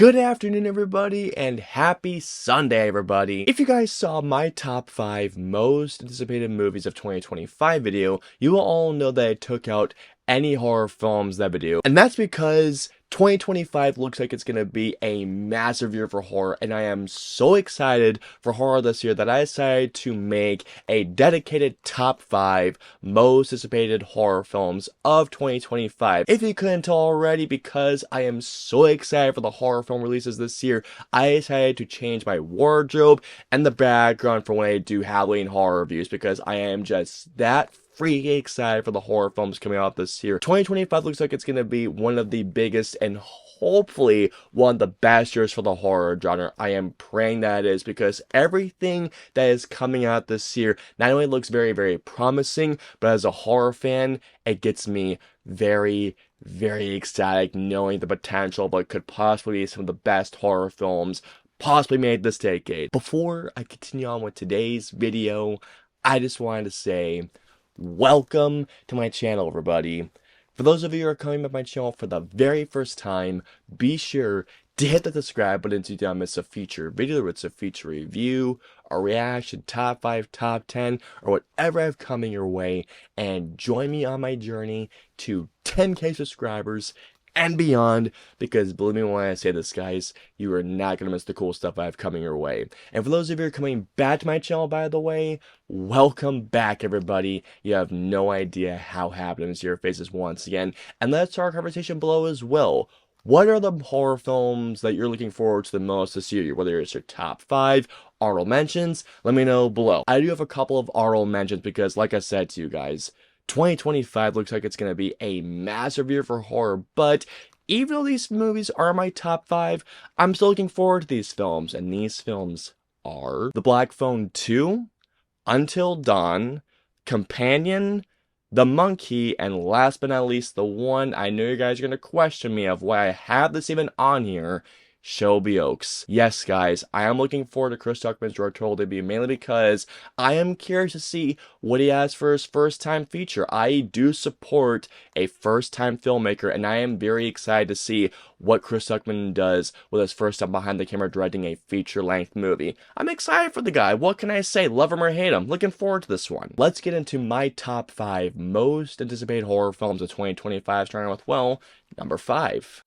Good afternoon, everybody, and happy Sunday, everybody. If you guys saw my top 5 most anticipated movies of 2025 video, you will all know that I took out any horror films that video. And that's because 2025 looks like it's going to be a massive year for horror, and I am so excited for horror this year that I decided to make a dedicated top 5 most anticipated horror films of 2025. If you couldn't tell already, because I am so excited for the horror film releases this year, I decided to change my wardrobe and the background for when I do Halloween horror reviews, because I am just that freaking excited for the horror films coming out this year. 2025 looks like it's going to be one of the biggest and hopefully one of the best years for the horror genre. I am praying that it is, because everything that is coming out this year not only looks very, very promising, but as a horror fan, it gets me very, very ecstatic knowing the potential of what could possibly be some of the best horror films possibly made this decade. Before I continue on with today's video, I just wanted to say welcome to my channel, everybody. For those of you who are coming to my channel for the very first time, be sure to hit the subscribe button so you don't miss a future video, whether it's a feature review, a reaction, top 5, top 10, or whatever I have coming your way, and join me on my journey to 10K subscribers and beyond, because believe me when I say this, guys, you are not going to miss the cool stuff I have coming your way. And for those of you who are coming back to my channel, by the way, welcome back, everybody. You have no idea how happy I'm to see your faces once again. And let's start our conversation below as well. What are the horror films that you're looking forward to the most this year? Whether it's your top 5, honorable mentions, let me know below. I do have a couple of honorable mentions because, like I said to you guys, 2025 looks like it's going to be a massive year for horror, but even though these movies are my top 5, I'm still looking forward to these films, and these films are The Black Phone 2, Until Dawn, Companion, The Monkey, and last but not least, the one I know you guys are going to question me of why I have this even on here, Shelby Oaks. Yes, guys, I am looking forward to Chris Tuckman's directorial debut, mainly because I am curious to see what he has for his first-time feature. I do support a first-time filmmaker, and I am very excited to see what Chris Tuckman does with his first time behind the camera directing a feature-length movie. I'm excited for the guy. What can I say? Love him or hate him. Looking forward to this one. Let's get into my top 5 most anticipated horror films of 2025, starting with, well, number 5.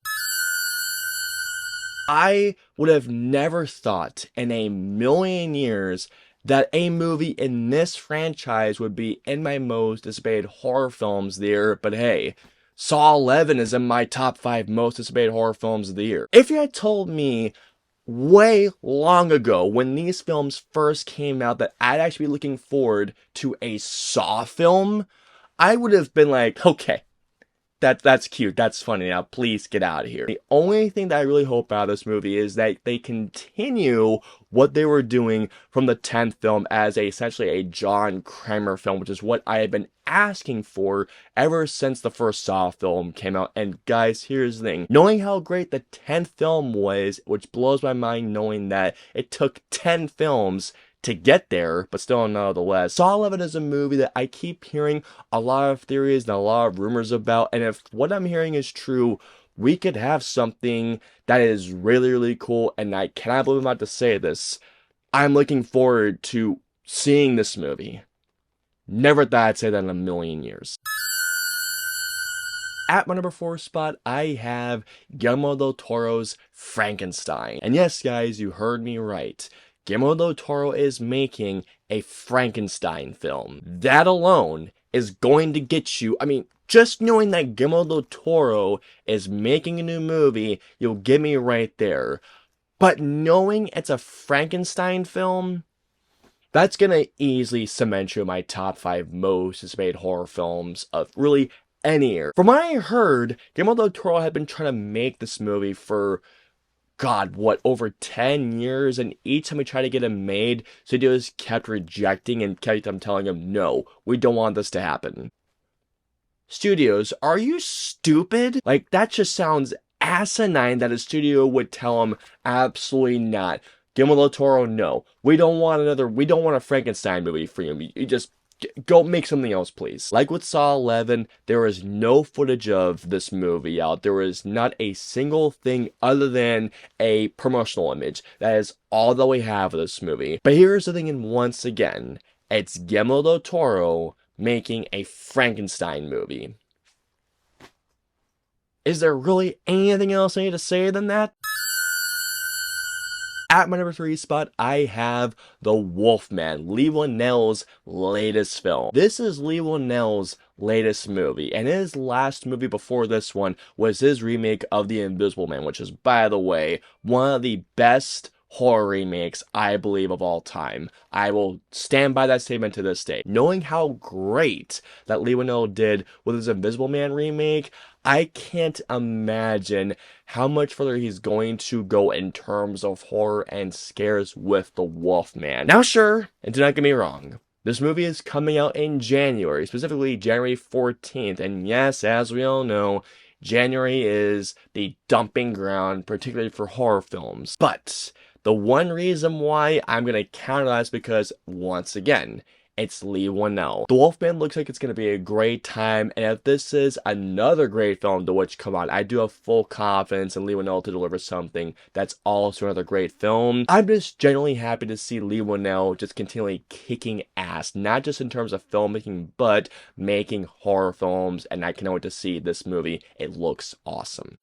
I would have never thought in a million years that a movie in this franchise would be in my most anticipated horror films there, but hey, Saw 11 is in my top 5 most anticipated horror films of the year. If you had told me way long ago when these films first came out that I'd actually be looking forward to a Saw film, I would have been like, okay, that's cute, that's funny, now please get out of here. The only thing that I really hope out of this movie is that they continue what they were doing from the 10th film as essentially a John Kramer film, which is what I have been asking for ever since the first Saw film came out. And guys, here's the thing. Knowing how great the 10th film was, which blows my mind knowing that it took 10 films to get there, but still nonetheless, Saw 11 is a movie that I keep hearing a lot of theories and a lot of rumors about, and if what I'm hearing is true, we could have something that is really, really cool, and I cannot believe I'm about to say this. I'm looking forward to seeing this movie. Never thought I'd say that in a million years. At my number 4 spot, I have Guillermo del Toro's Frankenstein. And yes, guys, you heard me right. Guillermo del Toro is making a Frankenstein film. That alone is going to get you, I mean, just knowing that Guillermo del Toro is making a new movie, you'll get me right there. But knowing it's a Frankenstein film, that's gonna easily cement you in my top 5 most anticipated horror films of really any year. From what I heard, Guillermo del Toro had been trying to make this movie for God, what, over 10 years, and each time we tried to get him made, studios kept rejecting and kept telling him, no, we don't want this to happen. Studios, are you stupid? Like, that just sounds asinine that a studio would tell him, absolutely not. Guillermo del Toro, no. We don't want a Frankenstein movie for you. You just Go make something else, please. Like with Saw 11, there is no footage of this movie out. There is not a single thing other than a promotional image. That is all that we have of this movie. But here's the thing, and once again, it's Guillermo del Toro making a Frankenstein movie. Is there really anything else I need to say than that? At my number 3 spot, I have The Wolfman, Leigh Whannell's latest film. This is Leigh Whannell's latest movie, and his last movie before this one was his remake of The Invisible Man, which is, by the way, one of the best horror remakes, I believe, of all time. I will stand by that statement to this day. Knowing how great that Leigh Whannell did with his Invisible Man remake, I can't imagine how much further he's going to go in terms of horror and scares with The Wolfman. Now sure, and do not get me wrong, this movie is coming out in January, specifically January 14th, and yes, as we all know, January is the dumping ground, particularly for horror films. But the one reason why I'm going to counter that is because, once again, it's Leigh Whannell. The Wolfman looks like it's going to be a great time, and if this is another great film to which, come on, I do have full confidence in Leigh Whannell to deliver something that's also another great film. I'm just genuinely happy to see Leigh Whannell just continually kicking ass, not just in terms of filmmaking, but making horror films, and I cannot wait to see this movie. It looks awesome.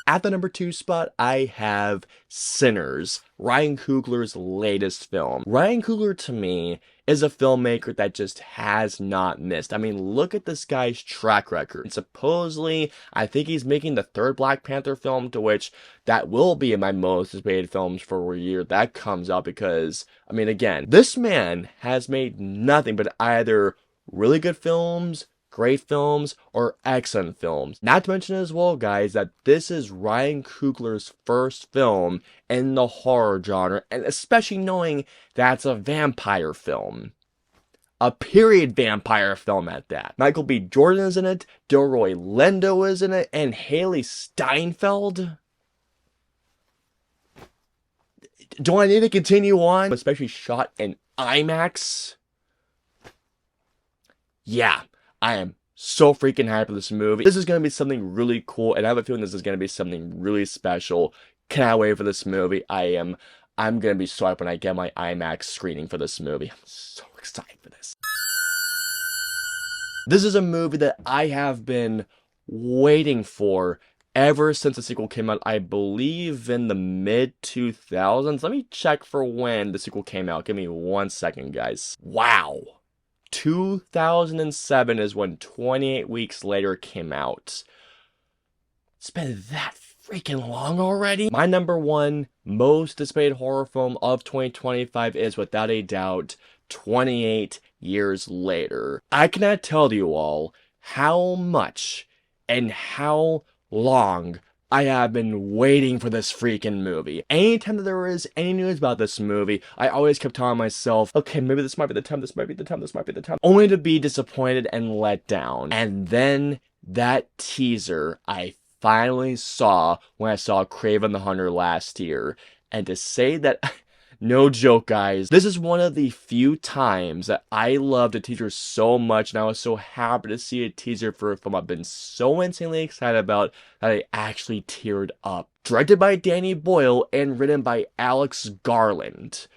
At the number 2 spot, I have Sinners, Ryan Coogler's latest film. Ryan Coogler, to me, is a filmmaker that just has not missed. I mean, look at this guy's track record. And supposedly, I think he's making the 3rd Black Panther film, to which that will be in my most anticipated films for a year that comes out, because, I mean, again, this man has made nothing but either really good films, great films, or excellent films. Not to mention as well, guys, that this is Ryan Coogler's first film in the horror genre, and especially knowing that's a vampire film. A period vampire film at that. Michael B. Jordan is in it, Delroy Lindo is in it, and Haley Steinfeld. Do I need to continue on? Especially shot in IMAX. Yeah. I am so freaking hyped for this movie. This is going to be something really cool, and I have a feeling this is going to be something really special. Cannot wait for this movie. I'm going to be so hyped when I get my IMAX screening for this movie. I'm so excited for this. This is a movie that I have been waiting for ever since the sequel came out, I believe in the mid-2000s. Let me check for when the sequel came out. Give me 1 second, guys. Wow. 2007 is when 28 Weeks Later came out. It's been that freaking long already. My number 1 most anticipated horror film of 2025 is, without a doubt, 28 Years Later. I cannot tell you all how much and how long I have been waiting for this freaking movie. Anytime that there is any news about this movie, I always kept telling myself, okay, maybe this might be the time, this might be the time, this might be the time. Only to be disappointed and let down. And then that teaser I finally saw when I saw Kraven the Hunter last year. And to say that... No joke, guys. This is one of the few times that I loved a teaser so much, and I was so happy to see a teaser for a film I've been so insanely excited about that I actually teared up. Directed by Danny Boyle and written by Alex Garland.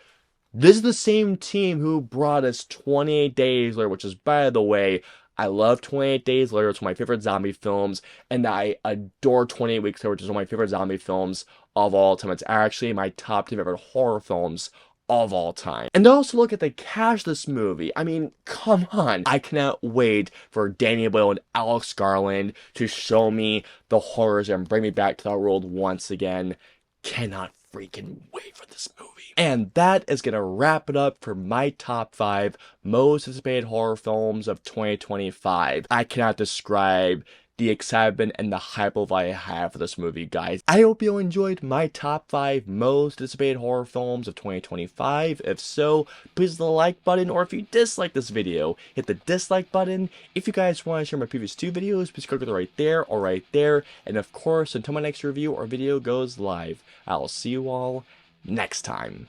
This is the same team who brought us 28 Days Later, which is, by the way, I love 28 Days Later. It's one of my favorite zombie films, and I adore 28 Weeks Later, which is one of my favorite zombie films of all time. It's actually my top 2 favorite horror films of all time. And also look at the cast of this movie. I mean, come on. I cannot wait for Danny Boyle and Alex Garland to show me the horrors and bring me back to that world once again. Cannot freaking wait for this movie. And that is going to wrap it up for my top 5 most anticipated horror films of 2025. I cannot describe the excitement and the hype level I have for this movie, guys. I hope you enjoyed my top 5 most anticipated horror films of 2025. If so, please hit the like button, or if you dislike this video, hit the dislike button. If you guys want to share my previous 2 videos, please click right there or right there. And of course, until my next review or video goes live, I'll see you all next time.